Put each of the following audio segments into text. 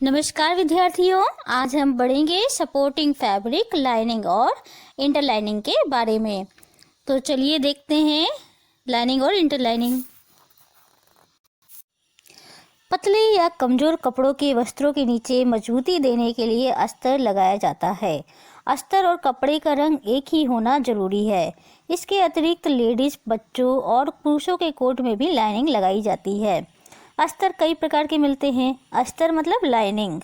नमस्कार विद्यार्थियों, आज हम पढ़ेंगे सपोर्टिंग फैब्रिक, लाइनिंग और इंटरलाइनिंग के बारे में। तो चलिए देखते हैं लाइनिंग और इंटरलाइनिंग। पतले या कमजोर कपड़ों के वस्त्रों के नीचे मजबूती देने के लिए अस्तर लगाया जाता है। अस्तर और कपड़े का रंग एक ही होना जरूरी है। इसके अतिरिक्त लेडीज, बच्चों और पुरुषों के कोट में भी लाइनिंग लगाई जाती है। अस्तर कई प्रकार के मिलते हैं। अस्तर मतलब लाइनिंग।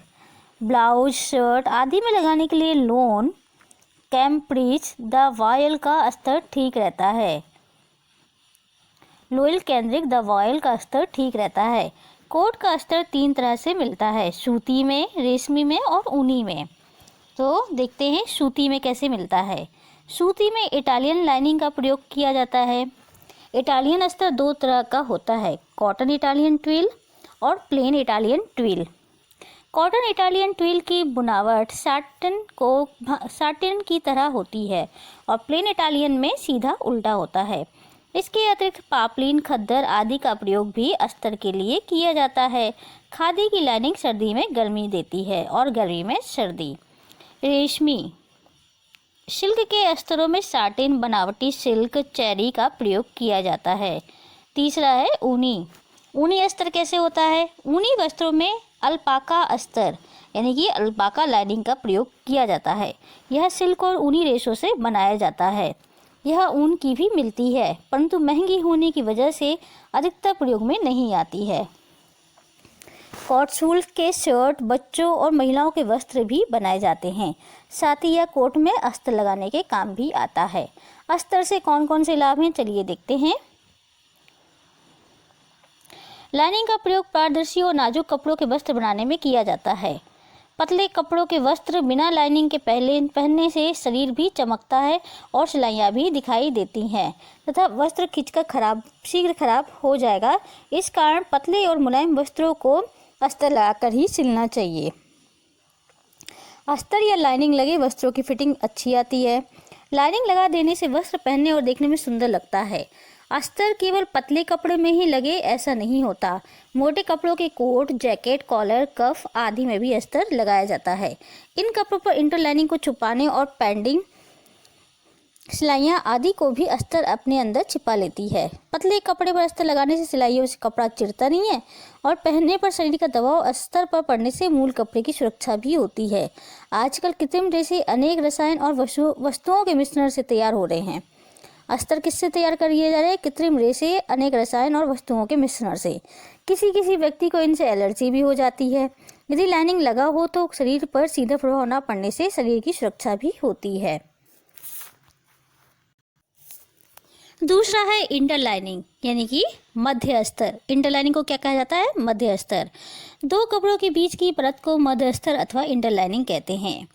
ब्लाउज, शर्ट आदि में लगाने के लिए लोन, कैम्ब्रिज, द वॉयल का अस्तर ठीक रहता है। लोयल कैंड्रिक, द वॉयल का अस्तर ठीक रहता है। कोट का अस्तर तीन तरह से मिलता है, सूती में, रेशमी में और ऊनी में। तो देखते हैं सूती में कैसे मिलता है। सूती में इटालियन लाइनिंग का प्रयोग किया जाता है। इटालियन अस्तर दो तरह का होता है, कॉटन इटालियन ट्विल और plain Italian twill. Cotton Italian twill की बुनावट साटिन की तरह होती है और प्लेन इटालियन में सीधा उल्टा होता है। इसके अतिरिक्त पापलिन, खद्दर आदि का प्रयोग भी अस्तर के लिए किया जाता है। खादी की लाइनिंग सर्दी में गर्मी देती है और गर्मी में सर्दी। रेशमी सिल्क के अस्तरों में साटिन, बनावटी सिल्क, चेरी का प्रयोग किया जाता है। तीसरा है ऊनी। ऊनी अस्तर कैसे होता है? ऊनी वस्त्रों में अल्पाका अस्तर यानी कि अल्पाका लाइनिंग का प्रयोग किया जाता है। यह सिल्क और ऊनी रेशों से बनाया जाता है। यह ऊन की भी मिलती है, परंतु महंगी होने की वजह से अधिकतर प्रयोग में नहीं आती है। कॉटसूल के शर्ट, बच्चों और महिलाओं के वस्त्र भी बनाए जाते हैं। साथी या कोट में अस्तर लगाने के काम भी आता है। अस्तर से कौन कौन से लाभ हैं, चलिए देखते हैं। लाइनिंग का प्रयोग पारदर्शी और नाजुक कपड़ों के वस्त्र बनाने में किया जाता है। पतले कपड़ों के वस्त्र बिना लाइनिंग के पहनने से शरीर भी चमकता है और सिलाइयाँ भी दिखाई देती हैं तथा वस्त्र खींचकर शीघ्र खराब हो जाएगा। इस कारण पतले और मुलायम वस्त्रों को अस्तर लगाकर ही सिलना चाहिए। अस्तर या लाइनिंग लगे वस्त्रों की फिटिंग अच्छी आती है। लाइनिंग लगा देने से वस्त्र पहनने और देखने में सुंदर लगता है। अस्तर केवल पतले कपड़े में ही लगे ऐसा नहीं होता। मोटे कपड़ों के कोट, जैकेट, कॉलर, कफ आदि में भी अस्तर लगाया जाता है। इन कपड़ों पर इंटरलाइनिंग को छुपाने और पैडिंग, सिलाइयाँ आदि को भी अस्तर अपने अंदर छिपा लेती है। पतले कपड़े पर अस्तर लगाने से सिलाइयों से कपड़ा चिरता नहीं है और पहनने पर शरीर का दबाव अस्तर पर पड़ने से मूल कपड़े की सुरक्षा भी होती है। आजकल कृत्रिम रेशे अनेक रसायन और वस्तुओं के मिश्रण से तैयार हो रहे हैं। अस्तर किससे तैयार किए जा रहे हैं? कृत्रिम रेशे, अनेक रसायन और वस्तुओं के मिश्रण से। किसी व्यक्ति को इनसे एलर्जी भी हो जाती है। यदि लाइनिंग लगा हो तो शरीर पर सीधा प्रभाव न पड़ने से शरीर की सुरक्षा भी होती है। दूसरा है इंटरलाइनिंग यानी कि मध्य अस्तर। इंटरलाइनिंग को क्या कहा जाता है? मध्य अस्तर। दो कपड़ों के बीच की परत को मध्य अस्तर अथवा इंटरलाइनिंग कहते हैं।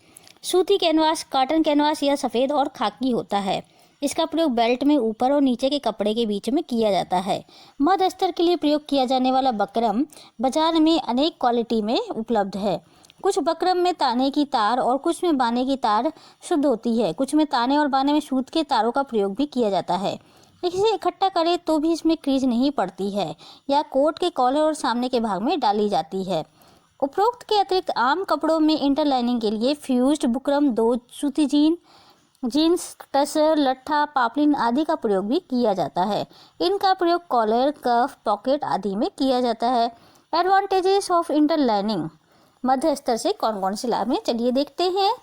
सूती कैनवास, कॉटन कैनवास या सफ़ेद और खाकी होता है। इसका प्रयोग बेल्ट में ऊपर और नीचे के कपड़े के बीच में किया जाता है। मध्य अस्तर के लिए प्रयोग किया जाने वाला बकरम बाजार में अनेक क्वालिटी में उपलब्ध है। कुछ बकरम में ताने की तार और कुछ में बाने की तार शुद्ध होती है। कुछ में ताने और बाने में सूत के तारों का प्रयोग भी किया जाता है। इसे इकट्ठा करें तो भी इसमें क्रीज नहीं पड़ती है या कोट के कॉलर और सामने के भाग में डाली जाती है। उपरोक्त के अतिरिक्त आम कपड़ों में इंटरलाइनिंग के लिए फ्यूज्ड बुकरम, दो सूती जीन्स, टसर, लट्ठा, पापलिन आदि का प्रयोग भी किया जाता है। इनका प्रयोग कॉलर, कफ, पॉकेट आदि में किया जाता है। Advantages of interlining. मध्य अस्तर से कौन कौन से लाभ हैं, चलिए देखते हैं।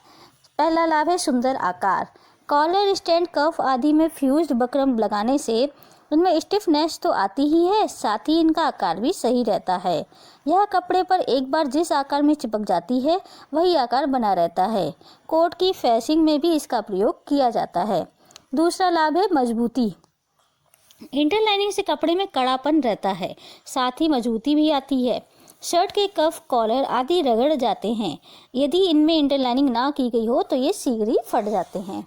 पहला लाभ है सुंदर आकार। कॉलर, स्टैंड, कफ आदि में फ्यूज्ड बकरम लगाने से इनमें स्टिफनेस तो आती ही है, साथ ही इनका आकार भी सही रहता है। यह कपड़े पर एक बार जिस आकार में चिपक जाती है वही आकार बना रहता है। कोट की फैसिंग में भी इसका प्रयोग किया जाता है। दूसरा लाभ है मजबूती। इंटरलाइनिंग से कपड़े में कड़ापन रहता है, साथ ही मजबूती भी आती है। शर्ट के कफ, कॉलर आदि रगड़ जाते हैं। यदि इनमें इंटरलाइनिंग ना की गई हो तो ये शीघ्र ही फट जाते हैं।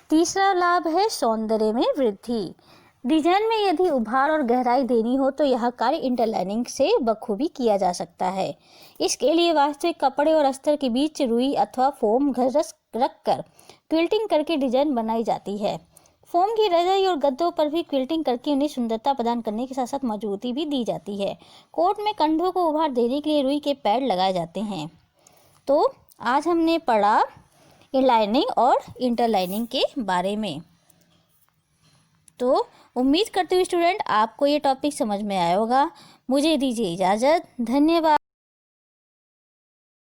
तीसरा लाभ है सौंदर्य में वृद्धि। डिजाइन में यदि उभार और गहराई देनी हो तो यह कार्य इंटरलाइनिंग से बखूबी किया जा सकता है। इसके लिए वास्तविक कपड़े और अस्तर के बीच रुई अथवा फोम घस रखकर क्विल्टिंग करके डिजाइन बनाई जाती है। फोम की रजाई और गद्दों पर भी क्विल्टिंग करके उन्हें सुंदरता प्रदान करने के साथ साथ मजबूती भी दी जाती है। कोट में कंधों को उभार देने के लिए रुई के पैड लगाए जाते हैं। तो आज हमने पढ़ा इनलाइनिंग और इंटरलाइनिंग के बारे में। तो उम्मीद करती हूँ स्टूडेंट आपको ये टॉपिक समझ में आया होगा। मुझे दीजिए इजाज़त। धन्यवाद।